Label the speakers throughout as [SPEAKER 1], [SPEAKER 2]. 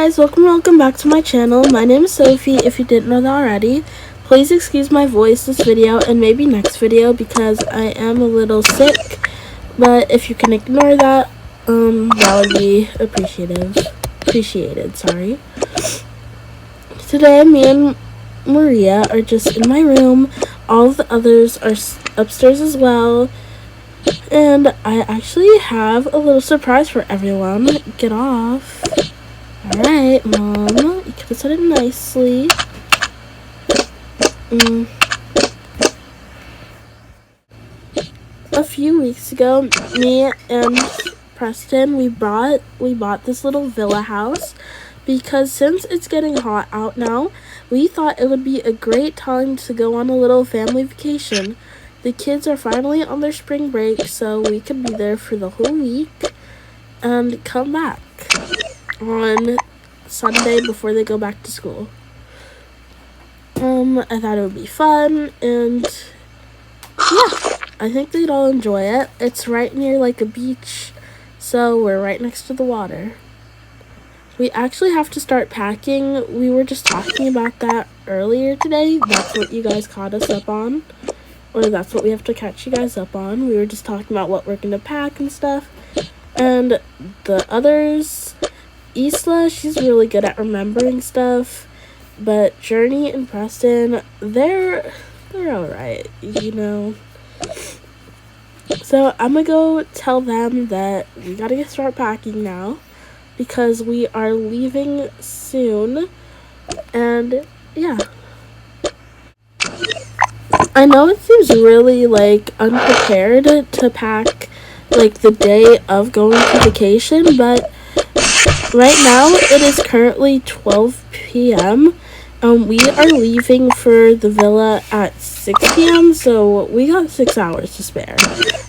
[SPEAKER 1] guys, welcome back to my channel. My name is Sophie, if you didn't know that already. Please excuse my voice this video and maybe next video because I am a little sick. But if you can ignore that, that would be appreciated, sorry. Today, me and Maria are just in my room. All of the others are upstairs as well. And I actually have a little surprise for everyone. Get off. Alright, Mom. You could have said it nicely. A few weeks ago, me and Preston, we bought this little villa house because since it's getting hot out now, we thought it would be a great time to go on a little family vacation. The kids are finally on their spring break, so we could be there for the whole week and come back on Sunday before they go back to school. I thought it would be fun, and yeah, I think they'd all enjoy it. It's right near like a beach, so we're right next to the water. We actually have to start packing. We were just talking about that earlier today. That's what you guys caught us up on. Or that's what we have to catch you guys up on. We were just talking about what we're going to pack and stuff. And the others, Isla, she's really good at remembering stuff. But Journey and Preston, they're alright, you know. So I'm going to go tell them that we got to start packing now. Because we are leaving soon. And yeah. I know it seems really, unprepared to pack, the day of going to vacation, but right now it is currently 12 p.m. We are leaving for the villa at 6 p.m., so we got 6 hours to spare.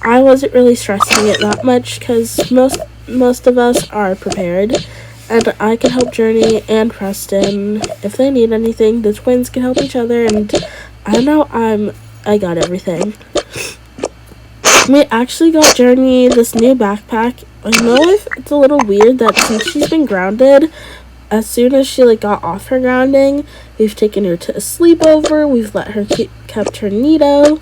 [SPEAKER 1] I wasn't really stressing it that much because most of us are prepared, and I can help Journey and Preston if they need anything. The twins can help each other, and I know I got everything. We actually got Journey this new backpack. I know it's a little weird that since she's been grounded, as soon as she got off her grounding, we've taken her to a sleepover. We've let her kept her neato.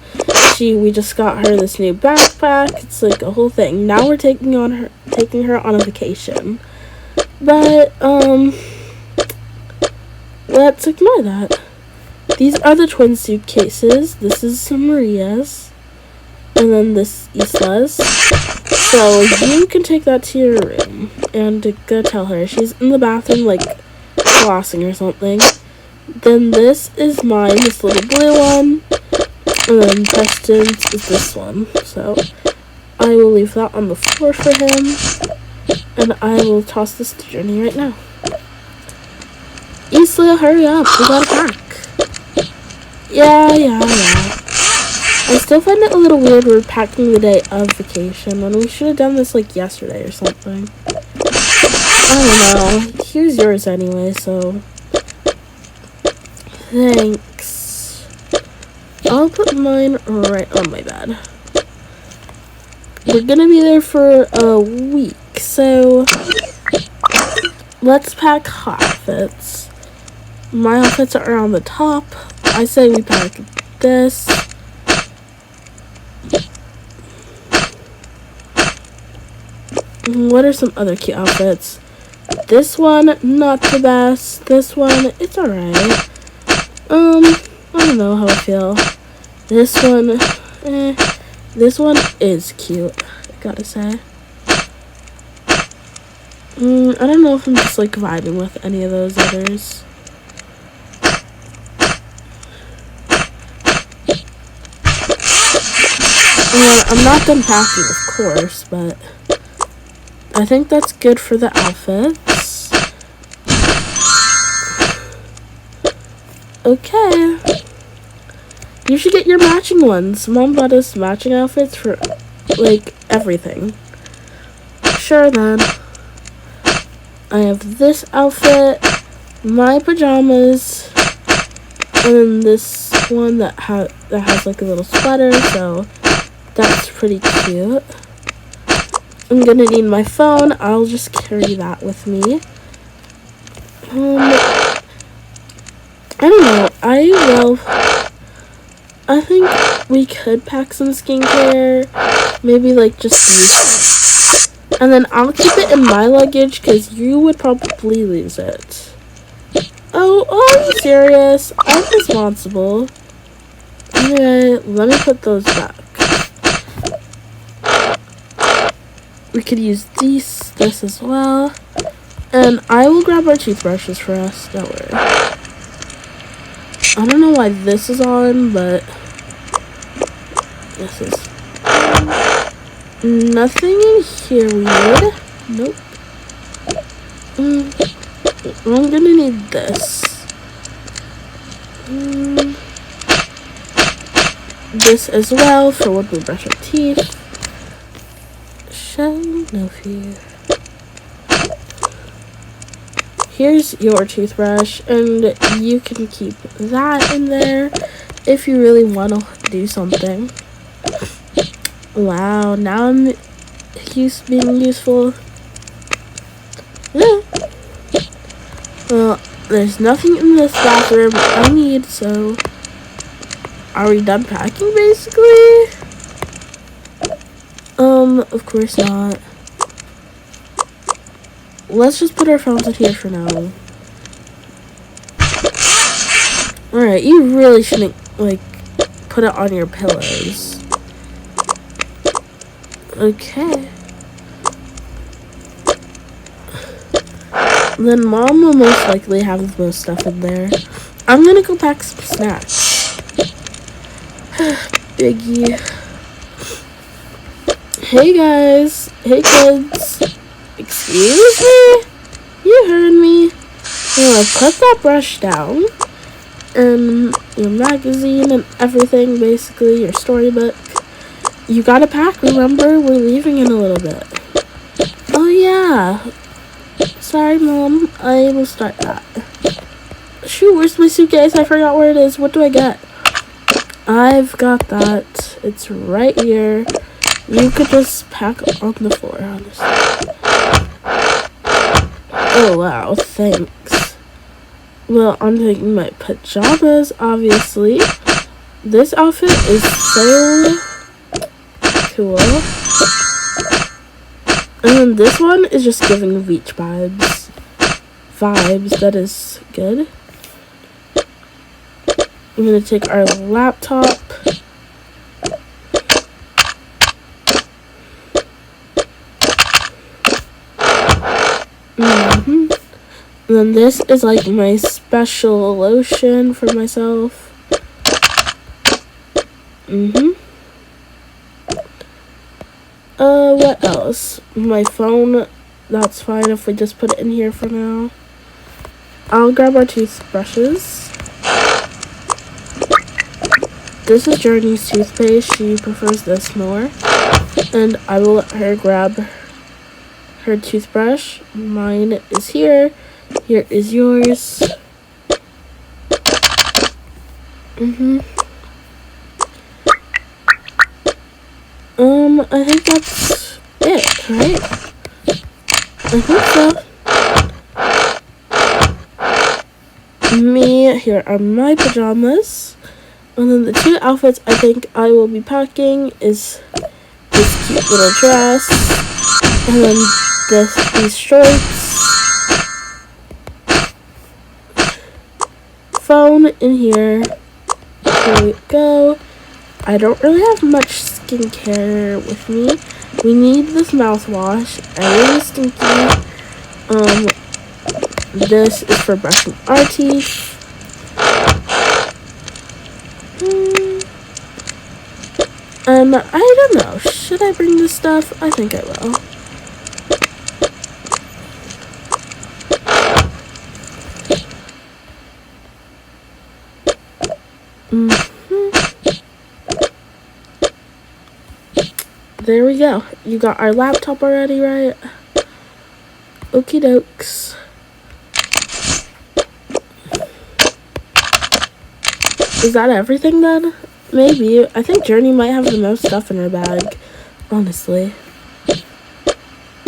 [SPEAKER 1] We just got her this new backpack. It's a whole thing. Now we're taking her on a vacation. But let's ignore that. These are the twin suitcases. This is Maria's. And then this Isla's. So you can take that to your room and go tell her. She's in the bathroom, flossing or something. Then this is mine, this little blue one. And then Preston's is this one. So I will leave that on the floor for him. And I will toss this to Journey right now. Isla, hurry up. We gotta pack. Yeah. I still find it a little weird we're packing the day of vacation when we should have done this yesterday or something. I don't know. Here's yours anyway, so thanks. I'll put mine right on my bed. We're gonna be there for a week, so let's pack outfits. My outfits are on the top. I say we pack this. What are some other cute outfits? This one, not the best. This one, it's alright. I don't know how I feel. This one, This one is cute, I gotta say. I don't know if I'm just vibing with any of those others. I'm not done packing, of course, but I think that's good for the outfits. Okay. You should get your matching ones. Mom bought us matching outfits for, everything. Sure, then. I have this outfit, my pajamas, and then this one that has a little sweater, so that's pretty cute. I'm gonna need my phone. I'll just carry that with me. I don't know. I think we could pack some skincare. Maybe like just these. And then I'll keep it in my luggage because you would probably lose it. Oh, are you serious? I'm responsible. Anyway, let me put those back. We could use this as well. And I will grab our toothbrushes for us. Don't worry. I don't know why this is on, but this is nothing in here weird. Nope. I'm gonna need this. This as well for when we brush our teeth. Show no fear. Here's your toothbrush, and you can keep that in there if you really want to do something. Wow, now I'm being useful. Yeah. Well, there's nothing in this bathroom I need, so are we done packing basically? Of course not. Let's just put our phones in here for now. Alright, you really shouldn't, like, put it on your pillows. Okay. Then Mom will most likely have the most stuff in there. I'm gonna go pack some snacks. Biggie. Hey guys. Hey kids. Excuse me? You heard me. Now put that brush down. And your magazine and everything, basically, your storybook. You gotta pack, remember? We're leaving in a little bit. Oh yeah. Sorry, Mom. I will start that. Shoot, where's my suitcase? I forgot where it is. What do I get? I've got that. It's right here. You could just pack on the floor, honestly. Oh, wow. Thanks. Well, I'm taking my pajamas, obviously. This outfit is so cool. And then this one is just giving beach vibes. That is good. I'm gonna take our laptop. And then this is like my special lotion for myself. What else? My phone, that's fine if we just put it in here for now. I'll grab our toothbrushes. This is Journey's toothpaste. She prefers this more. And I will let her grab her toothbrush. Mine is here. Here is yours. I think that's it, right? I think so. Here are my pajamas. And then the two outfits I think I will be is this cute little dress. And then these shorts. Phone in here. Here we go. I don't really have much skincare with me. We need this mouthwash. I really stinky. This is for brushing our teeth. I don't know. Should I bring this stuff? I think I will. There we go. You got our laptop already, right? Okie dokes. Is that everything then? Maybe. I think Journey might have the most stuff in her bag, honestly.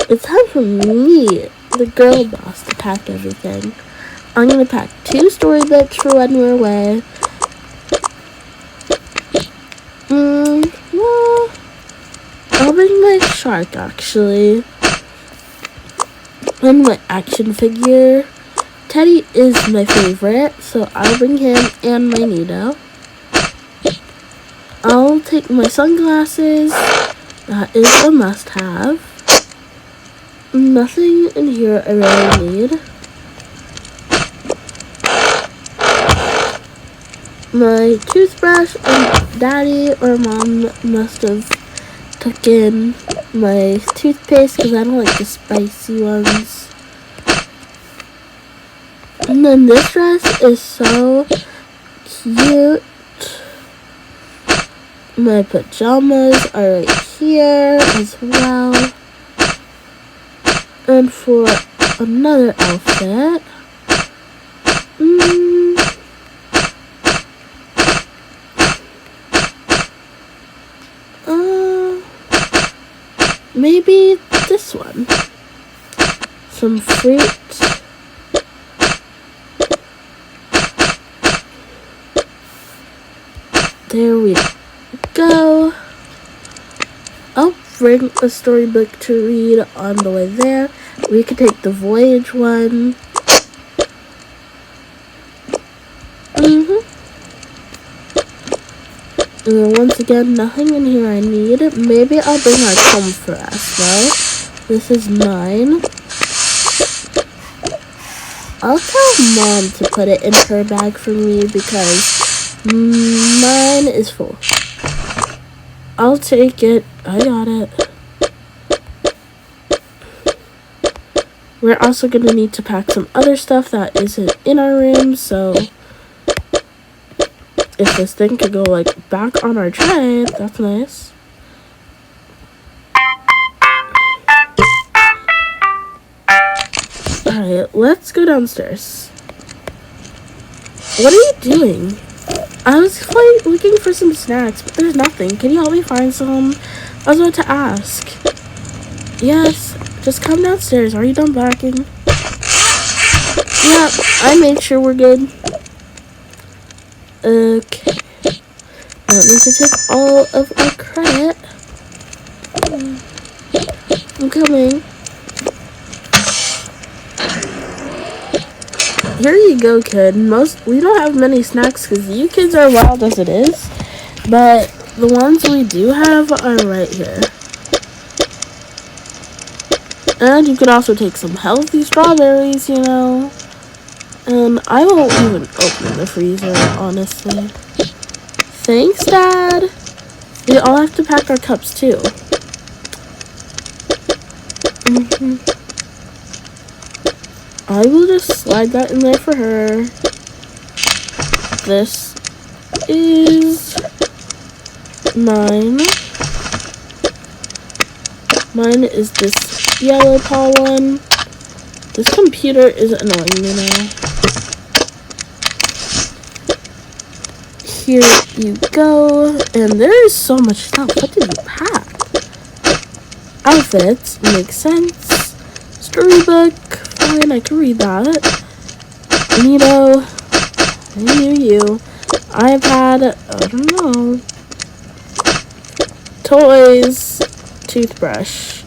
[SPEAKER 1] It's time for me, the girl boss, to pack everything. I'm gonna pack 2 storybooks for when we're away. Well, I'll bring my shark actually. And my action figure. Teddy is my favorite, so I'll bring him and my Nido. I'll take my sunglasses. That is a must-have. Nothing in here I really need. My toothbrush, and Daddy or Mom must have took in my toothpaste because I don't like the spicy ones. And then this dress is so cute. My pajamas are right here as well. And for another outfit, maybe this one. Some fruit. There we go. I'll bring a storybook to read on the way there. We could take the Voyage one. And then once again, nothing in here I need. Maybe I'll bring our comb for us, though. This is mine. I'll tell Mom to put it in her bag for me because mine is full. I'll take it. I got it. We're also going to need to pack some other stuff that isn't in our room, so if this thing could go like back on our tray, that's nice. Alright, let's go downstairs. What are you doing? I was like looking for some snacks, but there's nothing. Can you help me find some? I was about to ask. Yes, just come downstairs. Are you done packing? Yeah, I made sure we're good. Okay. Now let me take all of our credit. I'm coming. Here you go, kid. We don't have many snacks because you kids are wild as it is. But the ones we do have are right here. And you could also take some healthy strawberries, you know. And I won't even open the freezer, honestly. Thanks, Dad. We all have to pack our cups, too. I will just slide that in there for her. This is mine. Mine is this yellow paw one. This computer is annoying me now. Here you go. And there is so much stuff. What did you pack? Outfits. Makes sense. Storybook. Fine, I can read that. Nido. I knew you. iPad. I don't know. Toys. Toothbrush.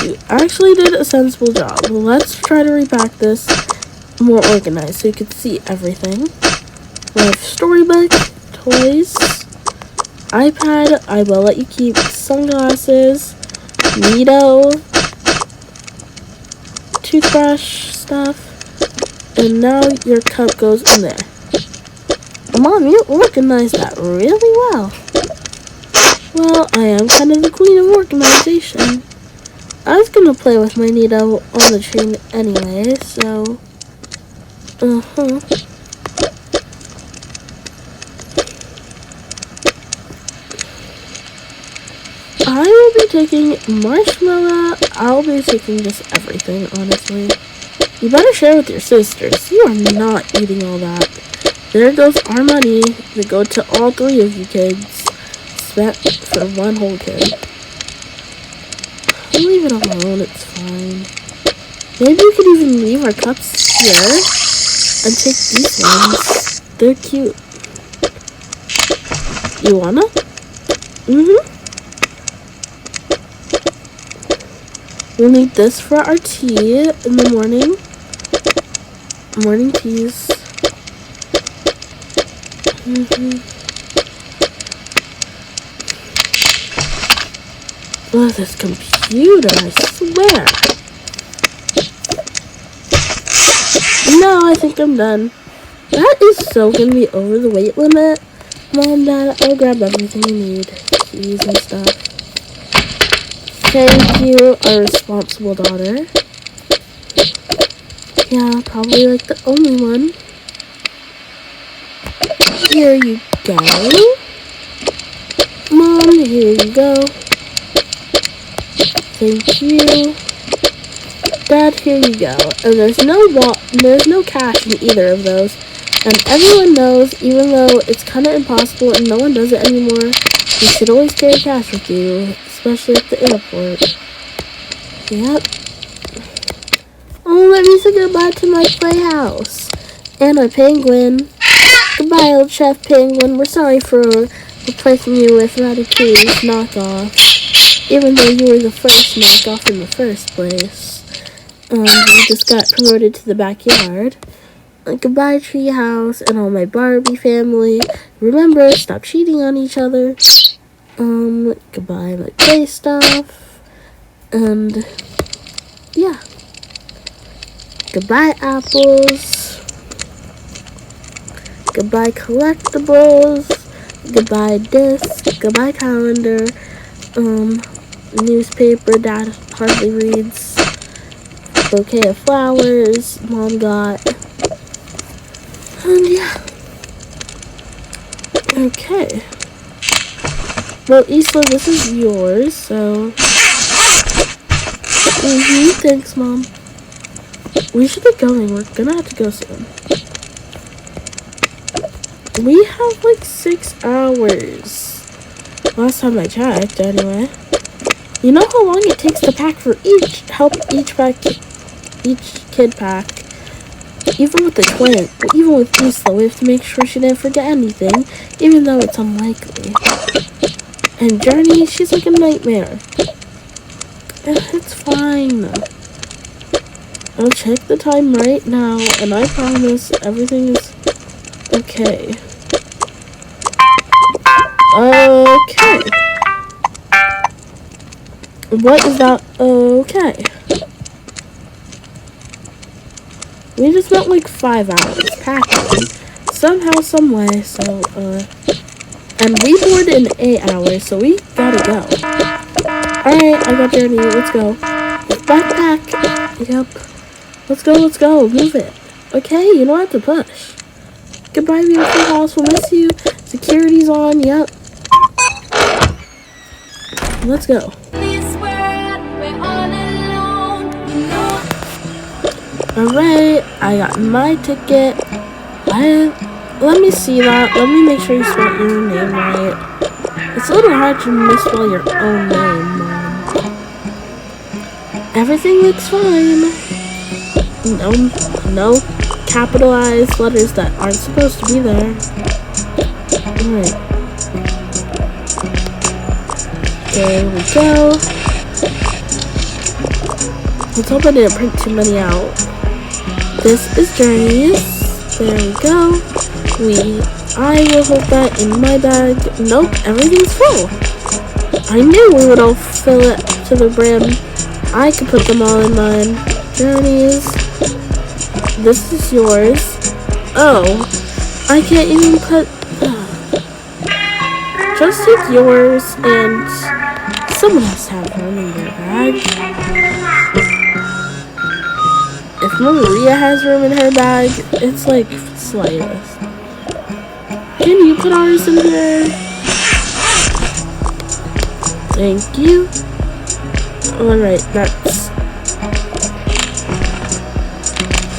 [SPEAKER 1] You actually did a sensible job. Let's try to repack this more organized so you can see everything. We have storybook, toys, iPad. I will let you keep sunglasses, Nido, toothbrush stuff, and now your cup goes in there. Mom, you organized that really well. Well, I am kind of the queen of organization. I was gonna play with my Nido on the train anyway, so I will be taking marshmallow. I'll be taking just everything, honestly. You better share with your sisters. You are not eating all that. There goes our money that go to all 3 of you kids. Spent for one whole kid. Leave it alone, it's fine. Maybe we could even leave our cups here and take these ones. They're cute. You wanna? We'll need this for our tea in the morning. Morning teas. Oh, this computer, I swear. No, I think I'm done. That is so gonna be over the weight limit. Mom, Dad, I'll grab everything you need. Keys and stuff. Thank you, our responsible daughter. Yeah, probably like the only one. Here you go. Mom, here you go. Thank you. Dad, here you go. And there's no cash in either of those. And everyone knows, even though it's kind of impossible and no one does it anymore, you should always carry cash with you, especially at the airport. Yep. Oh, let me say goodbye to my playhouse. And my penguin. Goodbye, old Chef Penguin. We're sorry for replacing you with Ratatouille's knockoff. Even though you were the first knockoff in the first place. We just got promoted to the backyard. Goodbye, Treehouse, and all my Barbie family. Remember, stop cheating on each other. Goodbye, my play stuff. And, yeah. Goodbye, apples. Goodbye, collectibles. Goodbye, disc. Goodbye, calendar. Newspaper Dad hardly reads. Bouquet of flowers Mom got. And yeah. Okay. Well, Isla, this is yours, so. Thanks, Mom. We should get going. We're gonna have to go soon. We have like 6 hours. Last time I checked, anyway. You know how long it takes to pack for each kid pack? Even with the twin, even with Isla, we have to make sure she didn't forget anything, even though it's unlikely. And Journey, she's like a nightmare. It's fine. I'll check the time right now, and I promise everything is okay. Okay. What is that? Okay. We just spent like 5 hours packing. Somehow, some way, so, and we boarded in 8 hours, so we gotta go. Alright, I got Journey, let's go. Backpack! Yep. Let's go, move it. Okay, you don't have to push. Goodbye, beautiful house, we'll miss you. Security's on, yep. Let's go. Alright, I got my ticket. Let me see that. Let me make sure you spell your name right. It's a little hard to misspell your own name, Mom. Everything looks fine. No capitalized letters that aren't supposed to be there. Alright. There we go. Let's hope I didn't print too many out. This is Journey's. There we go. I will hold that in my bag. Nope, everything's full. I knew we would all fill it to the brim. I could put them all in mine. Journey's. This is yours. Oh, I can't even put... Just take yours and someone else have one in their bag. If Maria has room in her bag, it's like slightest. Can you put ours in there? Thank you. Alright, that's...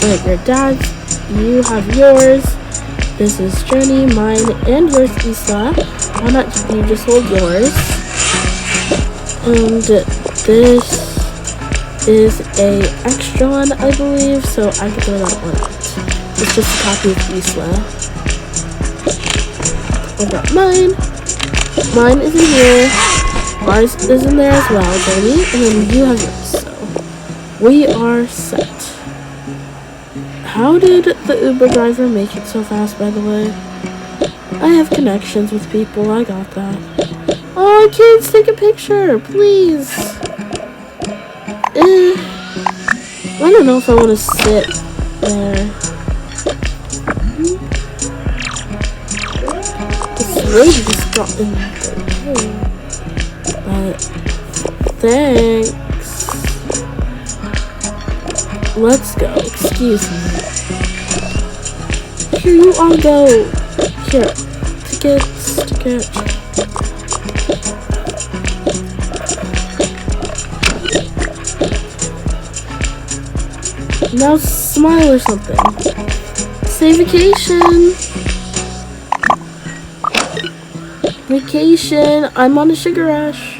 [SPEAKER 1] Alright, your dad's. You have yours. This is Journey, mine, and yours, Isla. Why not you just hold yours? And this is a extra one, I believe, so I can throw that one out. It's just a copy of Isla. I got mine. Mine is in here. Mars is in there as well, Jenny. And then you have yours. So we are set. How did the Uber driver make it so fast, by the way? I have connections with people. I got that. Oh, kids, take a picture, please. I don't know if I want to sit there. This lady just got in the way. But thanks. Let's go. Excuse me. Here you all go. Here. Ticket. Now smile or something. Say vacation. Vacation. I'm on a sugar rush.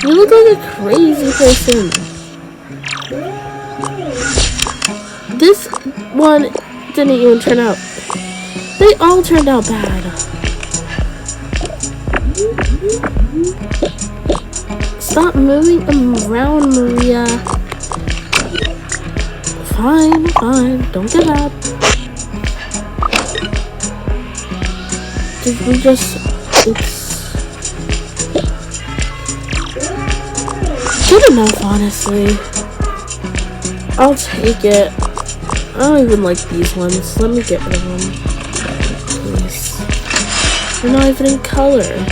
[SPEAKER 1] You look like a crazy person. This one didn't even turn out. They all turned out bad. Stop moving around, Maria. Fine. Don't get mad. Did we just... It's good enough, honestly. I'll take it. I don't even like these ones. Let me get rid of them. Please. They're not even in color.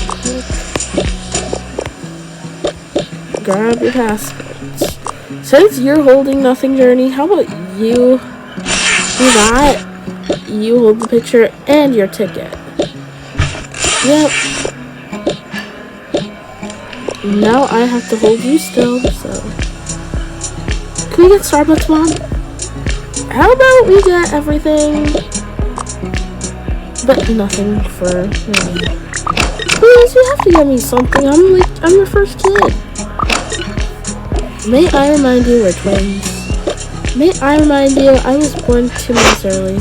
[SPEAKER 1] Grab your passports. Since you're holding nothing, Journey, how about you do that? You hold the picture and your ticket. Yep. Now I have to hold you still, so. Can we get Starbucks, Mom? How about we get everything, but nothing for me? Please, you have to get me something. I'm your first kid. May I remind you we're twins. May I remind you I was born 2 months early.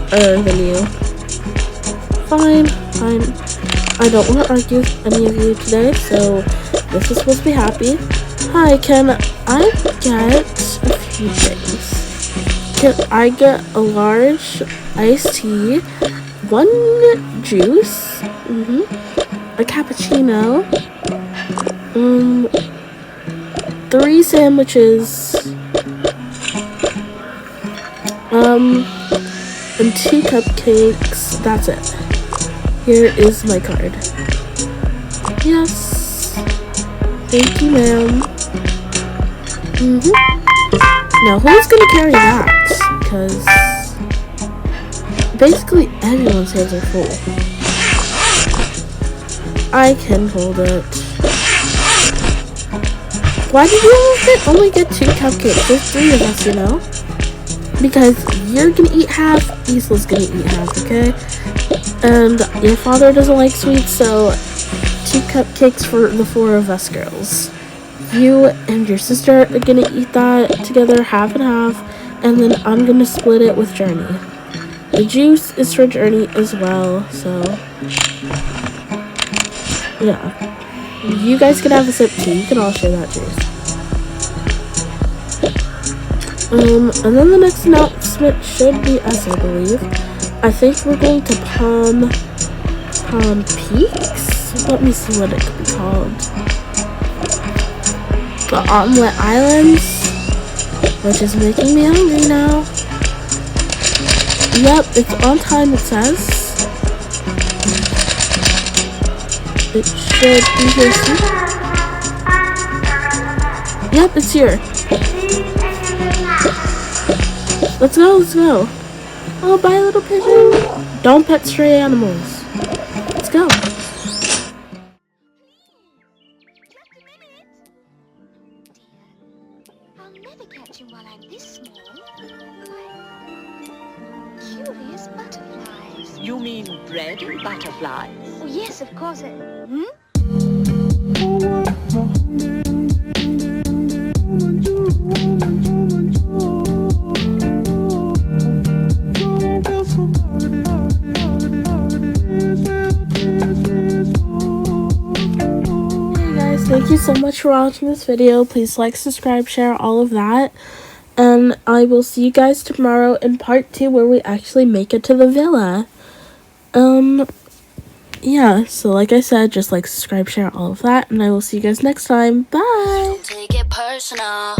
[SPEAKER 1] Than you. Fine. I don't want to argue with any of you today, so this is supposed to be happy. Hi, can I get a few things? Can I get a large iced tea, 1 juice, a cappuccino, 3 sandwiches, and 2 cupcakes. That's it. Here is my card. Yes. Thank you, ma'am. Now, who's gonna carry that? Because basically everyone's hands are full. I can hold it. Why did you only get 2 cupcakes? There's 3 of us, you know? Because you're gonna eat half, Isla's gonna eat half, okay? And your father doesn't like sweets, so 2 cupcakes for the 4 of us girls. You and your sister are gonna eat that together, half and half, and then I'm gonna split it with Journey. The juice is for Journey as well, so yeah. You guys can have a sip too. You can all share that juice. And then the next announcement should be us, I believe. I think we're going to Palm Peaks? Let me see what it could be called. The Omelet Islands, which is making me hungry now. Yep, it's on time, it says. It should be here soon. Yep, it's here. Let's go. Oh, bye, little pigeon. Don't pet stray animals. Let's go.
[SPEAKER 2] I'll never catch him while I'm this small. Curious butterflies.
[SPEAKER 3] You mean bread and butterflies?
[SPEAKER 2] Oh, yes, of course.
[SPEAKER 1] Thank you so much for watching this video. Please like, subscribe, share, all of that. And I will see you guys tomorrow in part 2 where we actually make it to the villa. Yeah, so like I said, just like, subscribe, share, all of that. And I will see you guys next time. Bye!
[SPEAKER 4] Don't take it personal.